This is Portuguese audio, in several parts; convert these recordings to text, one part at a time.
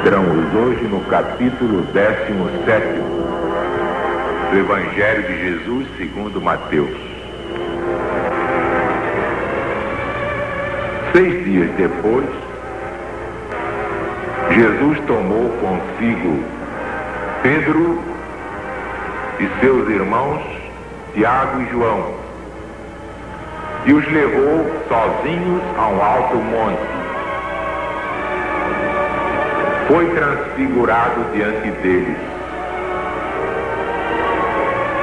Entramos hoje no capítulo 17 do Evangelho de Jesus segundo Mateus. 6 dias depois, Jesus tomou consigo Pedro e seus irmãos Tiago e João e os levou sozinhos a um alto monte. Foi transfigurado diante deles.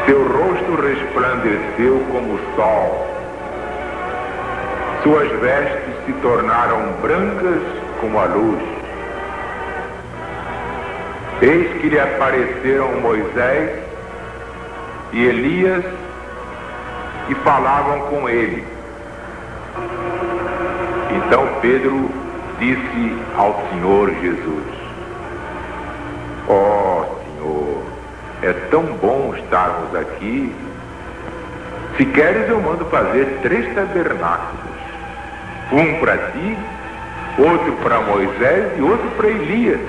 Seu rosto resplandeceu como o sol. Suas vestes se tornaram brancas como a luz. Eis que lhe apareceram Moisés e Elias e falavam com ele. Então Pedro disse ao Senhor Jesus: ó Senhor, é tão bom estarmos aqui. Se queres, eu mando fazer 3 tabernáculos, um para ti, outro para Moisés e outro para Elias.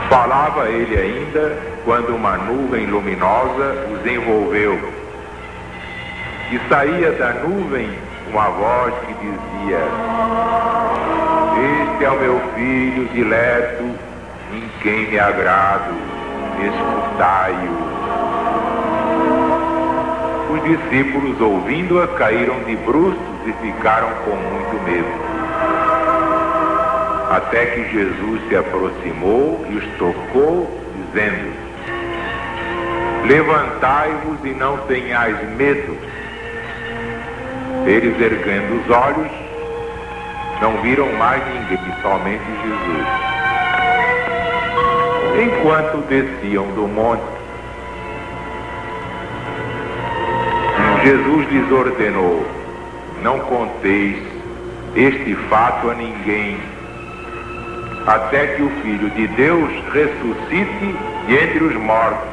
Falava ele ainda quando uma nuvem luminosa os envolveu, e saía da nuvem uma voz que dizia: este é o meu filho dileto, em quem me agrado, escutai-o. Os discípulos, ouvindo-a, caíram de bruços e ficaram com muito medo. Até que Jesus se aproximou e os tocou, dizendo: levantai-vos e não tenhais medo. Eles, erguendo os olhos, não viram mais ninguém, somente Jesus. Enquanto desciam do monte, Jesus lhes ordenou: não conteis este fato a ninguém, até que o Filho de Deus ressuscite de entre os mortos.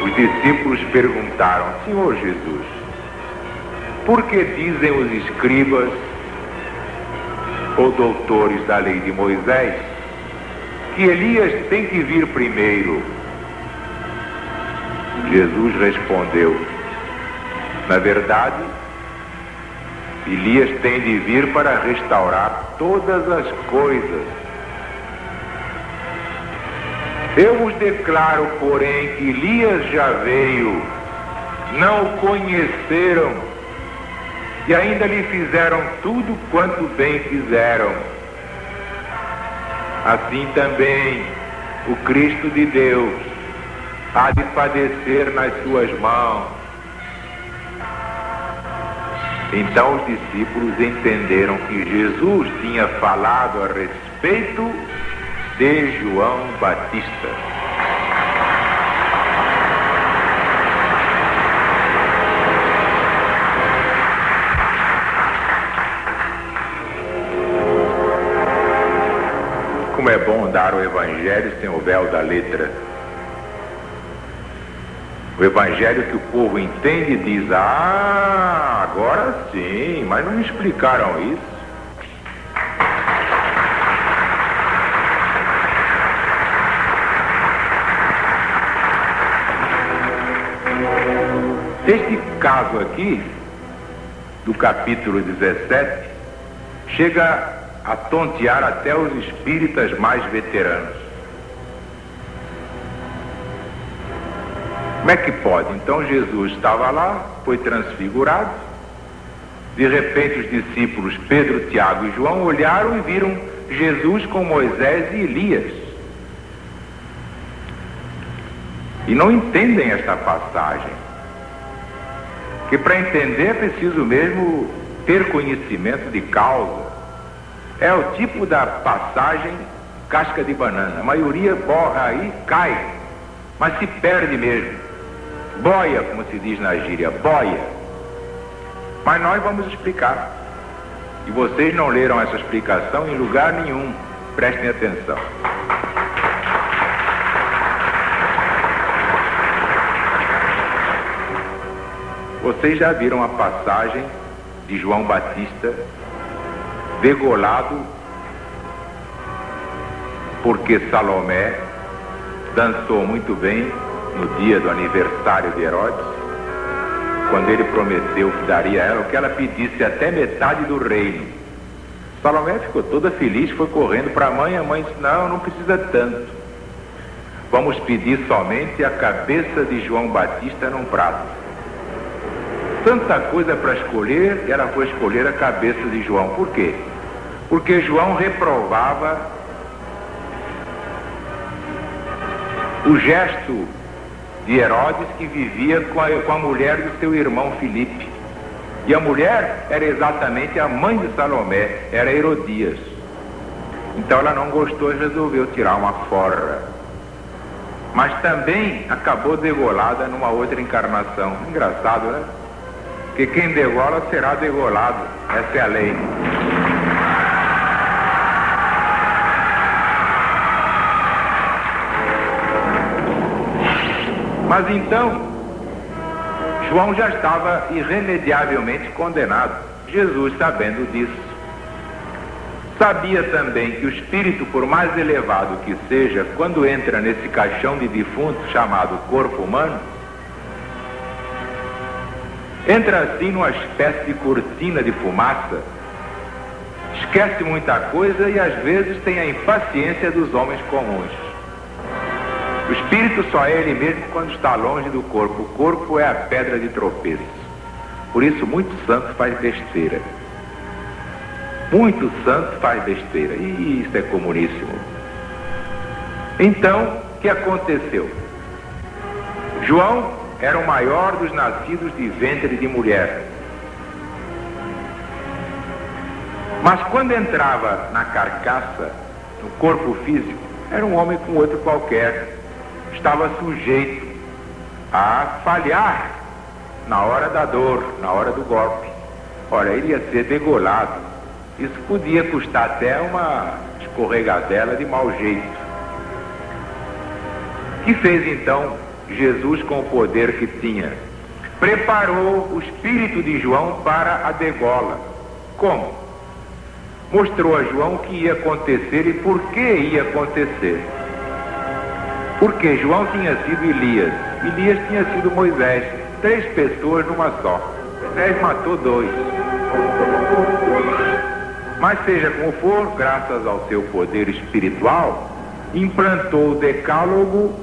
Os discípulos perguntaram: Senhor Jesus, por que dizem os escribas ou doutores da lei de Moisés que Elias tem que vir primeiro? Jesus respondeu: na verdade, Elias tem de vir para restaurar todas as coisas. Eu vos declaro, porém, que Elias já veio, não o conheceram, e ainda lhe fizeram tudo quanto bem fizeram. Assim também o Cristo de Deus há de padecer nas suas mãos. Então os discípulos entenderam que Jesus tinha falado a respeito de João Batista. Como é bom dar o Evangelho sem o véu da letra. O Evangelho que o povo entende e diz: ah, agora sim, mas não me explicaram isso. Este caso aqui, do capítulo 17, chega a tontear até os espíritas mais veteranos. Como é que pode? Então Jesus estava lá, foi transfigurado. De repente os discípulos Pedro, Tiago e João olharam e viram Jesus com Moisés e Elias. E não entendem esta passagem. Que para entender é preciso mesmo ter conhecimento de causa. É o tipo da passagem casca de banana. A maioria borra aí, cai, mas se perde mesmo. Boia, como se diz na gíria, boia. Mas nós vamos explicar. E vocês não leram essa explicação em lugar nenhum. Prestem atenção. Vocês já viram a passagem de João Batista, degolado porque Salomé dançou muito bem no dia do aniversário de Herodes, quando ele prometeu que daria a ela o que ela pedisse, até metade do reino. Salomé ficou toda feliz, foi correndo para a mãe disse, não precisa tanto. Vamos pedir somente a cabeça de João Batista num prato. Tanta coisa para escolher, e ela foi escolher a cabeça de João. Por quê? Porque João reprovava o gesto de Herodes, que vivia com a mulher do seu irmão Filipe. E a mulher era exatamente a mãe de Salomé, era Herodias. Então ela não gostou e resolveu tirar uma forra. Mas também acabou degolada numa outra encarnação. Engraçado, né? Porque quem degola será degolado. Essa é a lei. Mas então, João já estava irremediavelmente condenado. Jesus, sabendo disso, sabia também que o espírito, por mais elevado que seja, quando entra nesse caixão de defunto chamado corpo humano, entra assim numa espécie de cortina de fumaça, esquece muita coisa e às vezes tem a impaciência dos homens comuns. O espírito só é ele mesmo quando está longe do corpo. O corpo é a pedra de tropeço. Por isso muito santo faz besteira. Muito santo faz besteira. E isso é comuníssimo. Então, o que aconteceu? João era o maior dos nascidos de ventre de mulher. Mas quando entrava na carcaça, no corpo físico, era um homem com outro qualquer. Estava sujeito a falhar na hora da dor, na hora do golpe. Ora, ele ia ser degolado. Isso podia custar até uma escorregadela de mau jeito. O que fez então Jesus com o poder que tinha? Preparou o espírito de João para a degola. Como? Mostrou a João o que ia acontecer e por que ia acontecer. Porque João tinha sido Elias, Elias tinha sido Moisés, 3 pessoas numa só. Moisés matou 2. Mas seja como for, graças ao seu poder espiritual, implantou o decálogo,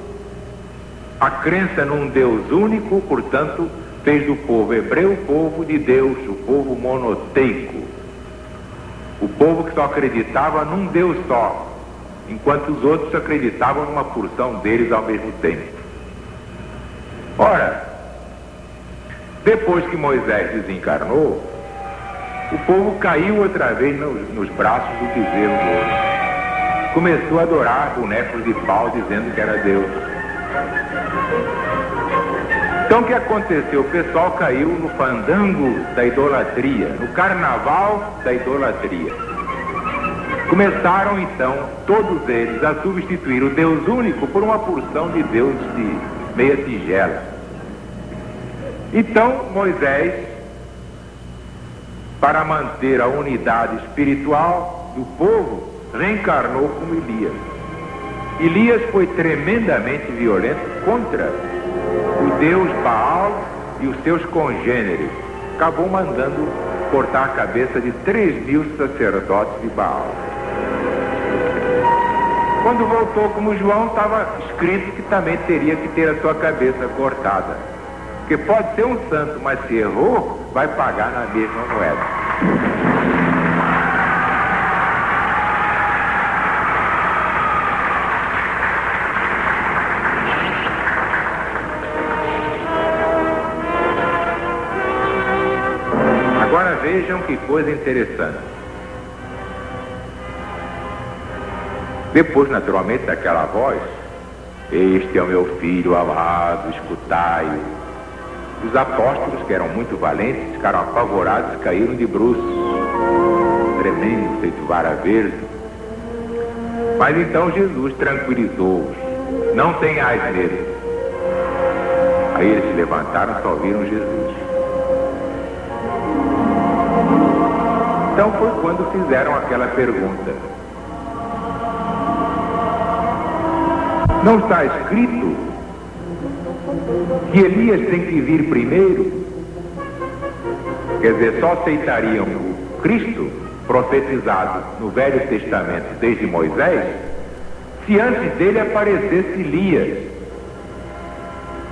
a crença num Deus único, portanto, fez do povo hebreu o povo de Deus, o povo monoteico, o povo que só acreditava num Deus só, enquanto os outros acreditavam numa porção deles ao mesmo tempo. Ora, depois que Moisés desencarnou, o povo caiu outra vez nos braços do bezerro de ouro. Começou a adorar bonecos de pau, dizendo que era Deus. Então o que aconteceu? O pessoal caiu no fandango da idolatria, no carnaval da idolatria. Começaram então, todos eles, a substituir o Deus único por uma porção de deuses de meia tigela. Então Moisés, para manter a unidade espiritual do povo, reencarnou como Elias. Elias foi tremendamente violento contra o deus Baal e os seus congêneres. Acabou mandando cortar a cabeça de 3.000 sacerdotes de Baal. Quando voltou como João, estava escrito que também teria que ter a sua cabeça cortada. Porque pode ser um santo, mas se errou, vai pagar na mesma moeda. Agora vejam que coisa interessante. Depois, naturalmente, daquela voz, este é o meu filho amado, escutai-o. Os apóstolos, que eram muito valentes, ficaram apavorados e caíram de bruços. Tremendo, feito vara verde. Mas então Jesus tranquilizou-os. Não tenhais medo. Aí eles se levantaram e só viram Jesus. Então foi quando fizeram aquela pergunta. Não está escrito que Elias tem que vir primeiro? Quer dizer, só aceitariam o Cristo profetizado no Velho Testamento desde Moisés se antes dele aparecesse Elias.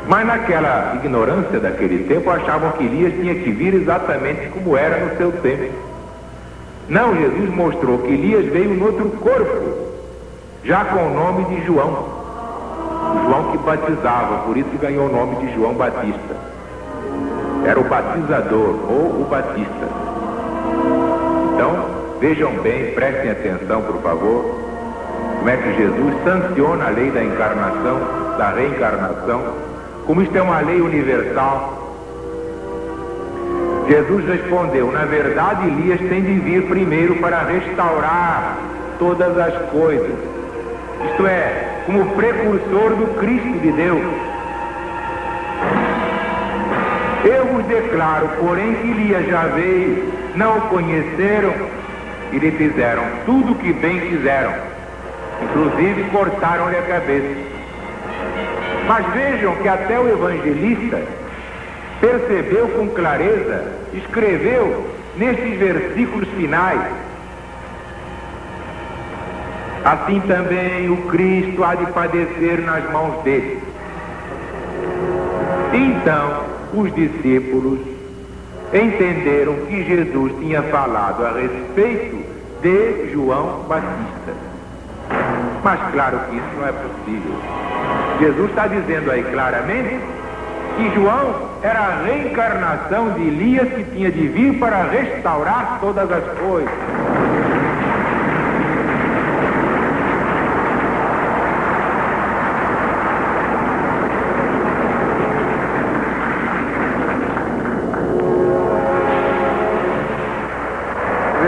Mas naquela ignorância daquele tempo achavam que Elias tinha que vir exatamente como era no seu tempo. Não, Jesus mostrou que Elias veio no outro corpo, já com o nome de João. João que batizava, por isso ganhou o nome de João Batista. Era o batizador ou o Batista. Então, vejam bem, prestem atenção, por favor, como é que Jesus sanciona a lei da encarnação, da reencarnação, como isto é uma lei universal. Jesus respondeu: na verdade, Elias tem de vir primeiro para restaurar todas as coisas. Isto é, como precursor do Cristo de Deus. Eu vos declaro, porém, que Elias já veio, não o conheceram e lhe fizeram tudo o que bem fizeram. Inclusive cortaram-lhe a cabeça. Mas vejam que até o evangelista percebeu com clareza, escreveu nesses versículos finais: assim também o Cristo há de padecer nas mãos dele. Então os discípulos entenderam que Jesus tinha falado a respeito de João Batista. Mas claro que isso não é possível. Jesus está dizendo aí claramente que João era a reencarnação de Elias que tinha de vir para restaurar todas as coisas.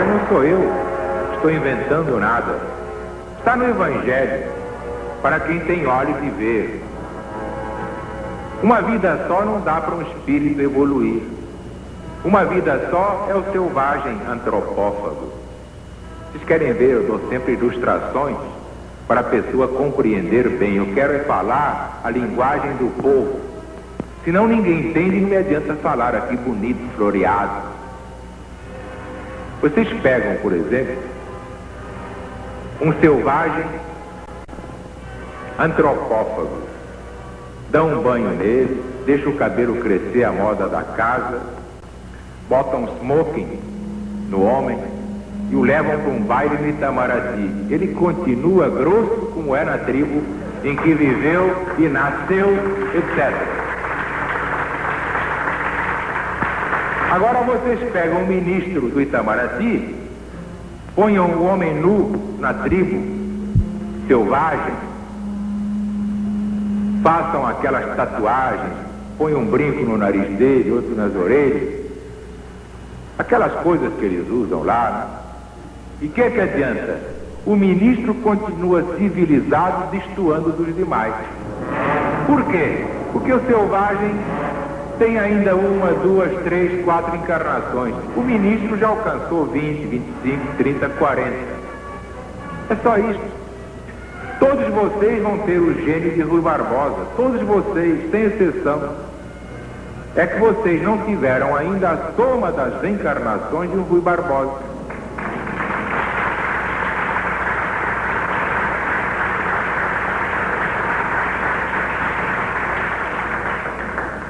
Não sou eu, estou inventando nada. Está no Evangelho, para quem tem olhos de ver. Uma vida só não dá para um espírito evoluir. Uma vida só é o selvagem antropófago. Vocês querem ver, eu dou sempre ilustrações para a pessoa compreender bem. Eu quero é falar a linguagem do povo. Senão ninguém entende e não me adianta falar aqui bonito, floreado. Vocês pegam, por exemplo, um selvagem antropófago, dão um banho nele, deixam o cabelo crescer à moda da casa, botam um smoking no homem e o levam para um baile no Itamaraty. Ele continua grosso como é na tribo em que viveu e nasceu, etc. Agora vocês pegam um ministro do Itamaraty, ponham o homem nu na tribo selvagem, façam aquelas tatuagens, ponham um brinco no nariz dele, outro nas orelhas, aquelas coisas que eles usam lá, né? E o que adianta? O ministro continua civilizado, destoando dos demais. Por quê? Porque o selvagem tem ainda 1, 2, 3, 4 encarnações. O ministro já alcançou 20, 25, 30, 40. É só isso. Todos vocês vão ter o gênio de Rui Barbosa. Todos vocês, sem exceção. É que vocês não tiveram ainda a soma das reencarnações de um Rui Barbosa.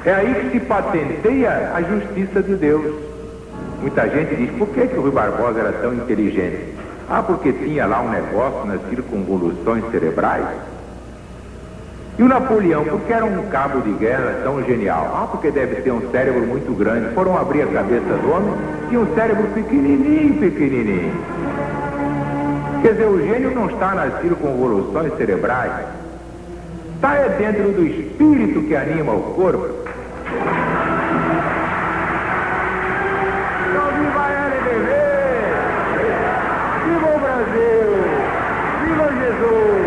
É aí que se patenteia a justiça de Deus. Muita gente diz: por que o Rui Barbosa era tão inteligente? Ah, porque tinha lá um negócio nas circunvoluções cerebrais. E o Napoleão, porque era um cabo de guerra tão genial? Ah, porque deve ter um cérebro muito grande. Foram abrir a cabeça do homem, tinha um cérebro pequenininho, pequenininho. Quer dizer, o gênio não está nas circunvoluções cerebrais. Está dentro do espírito que anima o corpo. Então, viva a LBV! Viva o Brasil! Viva Jesus!